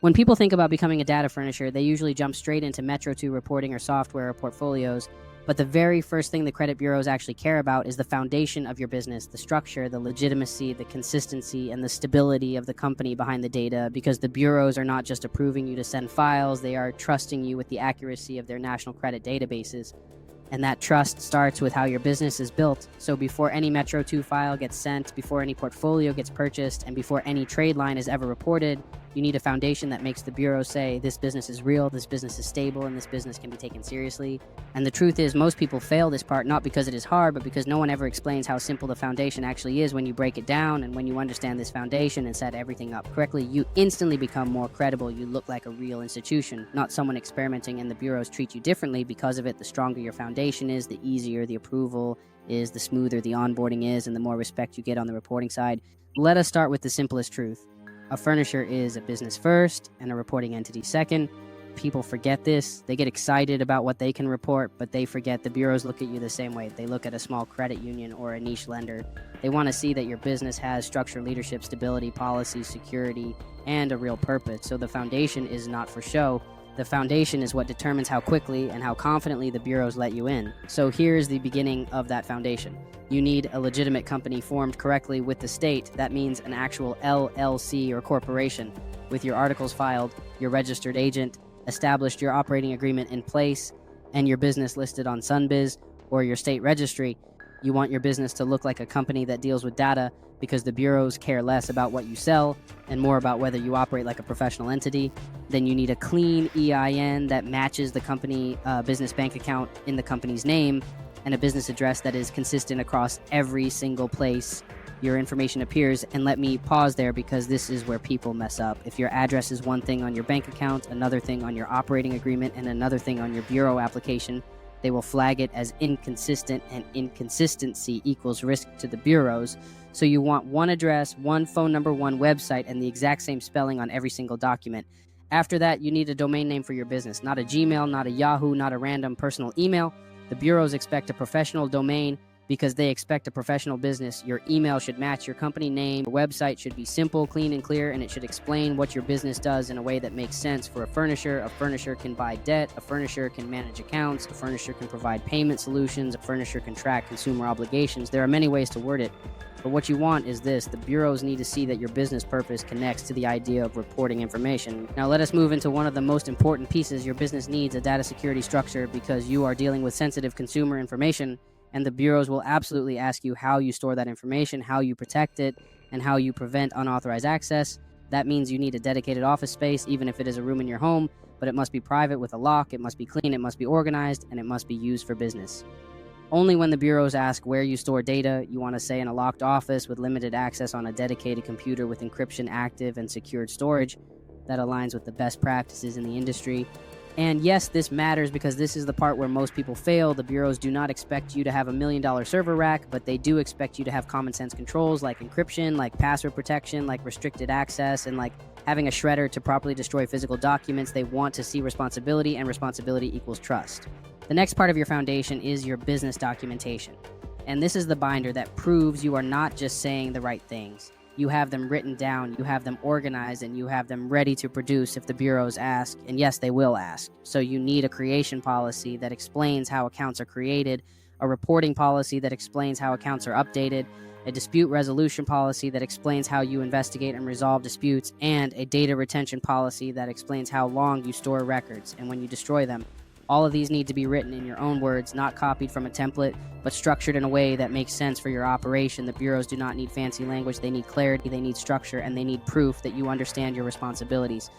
When people think about becoming a data furnisher, they usually jump straight into Metro 2 reporting or software or portfolios. But the very first thing the credit bureaus actually care about is the foundation of your business, the structure, the legitimacy, the consistency, and the stability of the company behind the data, because the bureaus are not just approving you to send files, they are trusting you with the accuracy of their national credit databases. And that trust starts with how your business is built. So before any Metro 2 file gets sent, before any portfolio gets purchased, and before any trade line is ever reported, you need a foundation that makes the bureau say, this business is real, this business is stable, and this business can be taken seriously. And the truth is, most people fail this part, not because it is hard, but because no one ever explains how simple the foundation actually is when you break it down. And when you understand this foundation and set everything up correctly, you instantly become more credible. You look like a real institution, not someone experimenting, and the bureaus treat you differently because of it. The stronger your foundation is, the easier the approval is, the smoother the onboarding is, and the more respect you get on the reporting side. Let us start with the simplest truth. A furnisher is a business first and a reporting entity second. People forget this. They get excited about what they can report, but they forget the bureaus look at you the same way. They look at a small credit union or a niche lender. They want to see that your business has structure, leadership, stability, policy, security, and a real purpose. So the foundation is not for show. The foundation is what determines how quickly and how confidently the bureaus let you in. So here's the beginning of that foundation. You need a legitimate company formed correctly with the state. That means an actual LLC or corporation with your articles filed, your registered agent, established your operating agreement in place, and your business listed on Sunbiz or your state registry. You want your business to look like a company that deals with data, because the bureaus care less about what you sell and more about whether you operate like a professional entity. Then you need a clean EIN that matches the company business bank account in the company's name, and a business address that is consistent across every single place your information appears. And let me pause there, because this is where people mess up. If your address is one thing on your bank account, another thing on your operating agreement, and another thing on your bureau application, they will flag it as inconsistent, and inconsistency equals risk to the bureaus. So you want one address, one phone number, one website, and the exact same spelling on every single document. After that, you need a domain name for your business, not a Gmail, not a Yahoo, not a random personal email. The bureaus expect a professional domain because they expect a professional business. Your email should match your company name. Your website should be simple, clean, and clear, and it should explain what your business does in a way that makes sense for a furnisher. A furnisher can buy debt. A furnisher can manage accounts. A furnisher can provide payment solutions. A furnisher can track consumer obligations. There are many ways to word it, but what you want is this. The bureaus need to see that your business purpose connects to the idea of reporting information. Now let us move into one of the most important pieces. Your business needs a data security structure, because you are dealing with sensitive consumer information, and the bureaus will absolutely ask you how you store that information, how you protect it, and how you prevent unauthorized access. That means you need a dedicated office space, even if it is a room in your home, but it must be private with a lock, it must be clean, it must be organized, and it must be used for business. Only when the bureaus ask where you store data, you want to say in a locked office with limited access on a dedicated computer with encryption active and secured storage. That aligns with the best practices in the industry. And yes, this matters because this is the part where most people fail. The bureaus do not expect you to have $1 million server rack, but they do expect you to have common sense controls like encryption, like password protection, like restricted access, and like having a shredder to properly destroy physical documents. They want to see responsibility, and responsibility equals trust. The next part of your foundation is your business documentation. And this is the binder that proves you are not just saying the right things. You have them written down, you have them organized, and you have them ready to produce if the bureaus ask. And yes, they will ask. So you need a creation policy that explains how accounts are created, a reporting policy that explains how accounts are updated, a dispute resolution policy that explains how you investigate and resolve disputes, and a data retention policy that explains how long you store records and when you destroy them. All of these need to be written in your own words, not copied from a template, but structured in a way that makes sense for your operation. The bureaus do not need fancy language. They need clarity, they need structure, and they need proof that you understand your responsibilities.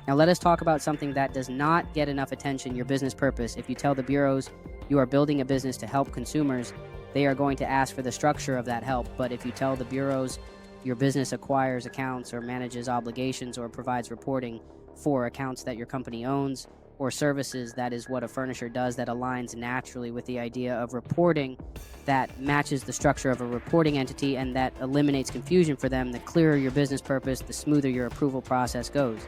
Now let us talk about something that does not get enough attention, your business purpose. If you tell the bureaus you are building a business to help consumers, they are going to ask for the structure of that help. But if you tell the bureaus your business acquires accounts or manages obligations or provides reporting for accounts that your company owns, or services, that is what a furnisher does, that aligns naturally with the idea of reporting, that matches the structure of a reporting entity, and that eliminates confusion for them. The clearer your business purpose, the smoother your approval process goes.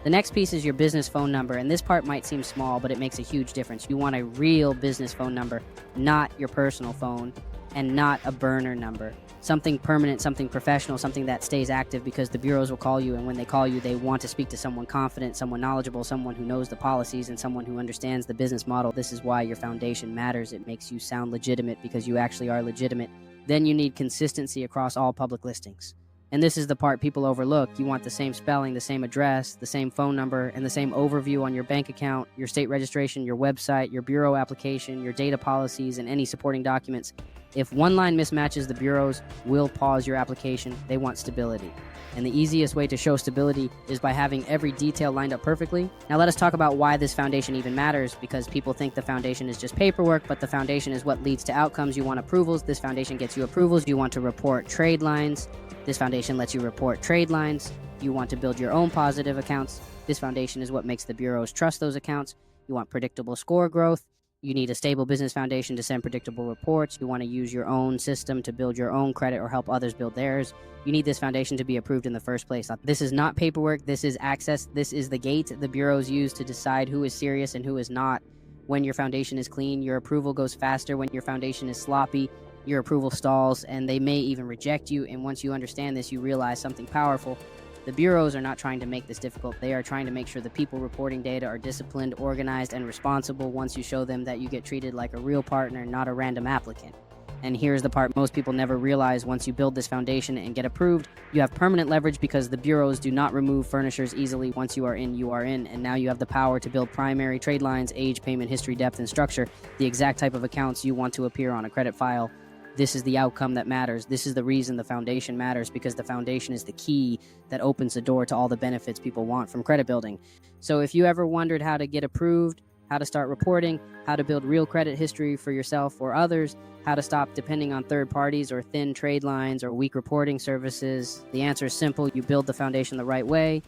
The next piece is your business phone number, and this part might seem small, but it makes a huge difference. You want a real business phone number, not your personal phone. and not a burner number. Something permanent, something professional, something that stays active, because the bureaus will call you, and when they call you, they want to speak to someone confident, someone knowledgeable, someone who knows the policies, and someone who understands the business model. This is why your foundation matters. It makes you sound legitimate because you actually are legitimate. Then you need consistency across all public listings. And this is the part people overlook. You want the same spelling, the same address, the same phone number, and the same overview on your bank account, your state registration, your website, your bureau application, your data policies, and any supporting documents. If one line mismatches, the bureaus will pause your application. They want stability. And the easiest way to show stability is by having every detail lined up perfectly. Now let us talk about why this foundation even matters, because people think the foundation is just paperwork, but the foundation is what leads to outcomes. You want approvals. This foundation gets you approvals. You want to report trade lines. This foundation lets you report trade lines. You want to build your own positive accounts. This foundation is what makes the bureaus trust those accounts. You want predictable score growth. You need a stable business foundation to send predictable reports. You want to use your own system to build your own credit or help others build theirs. You need this foundation to be approved in the first place. This is not paperwork. This is access. This is the gate the bureaus use to decide who is serious and who is not. When your foundation is clean, your approval goes faster. When your foundation is sloppy, your approval stalls, and they may even reject you. And once you understand this, you realize something powerful. The bureaus are not trying to make this difficult. They are trying to make sure the people reporting data are disciplined, organized, and responsible. Once you show them that you get treated like a real partner, not a random applicant. And here's the part most people never realize. Once you build this foundation and get approved, you have permanent leverage, because the bureaus do not remove furnishers easily. Once you are in, you are in. And now you have the power to build primary trade lines, age, payment history, depth, and structure, the exact type of accounts you want to appear on a credit file. This is the outcome that matters. This is the reason the foundation matters, because the foundation is the key that opens the door to all the benefits people want from credit building. So if you ever wondered how to get approved, how to start reporting, how to build real credit history for yourself or others, how to stop depending on third parties or thin trade lines or weak reporting services, the answer is simple. You build the foundation the right way,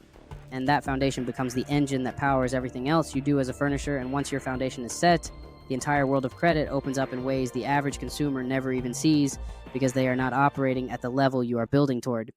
and that foundation becomes the engine that powers everything else you do as a furnisher. And once your foundation is set, the entire world of credit opens up in ways the average consumer never even sees, because they are not operating at the level you are building toward.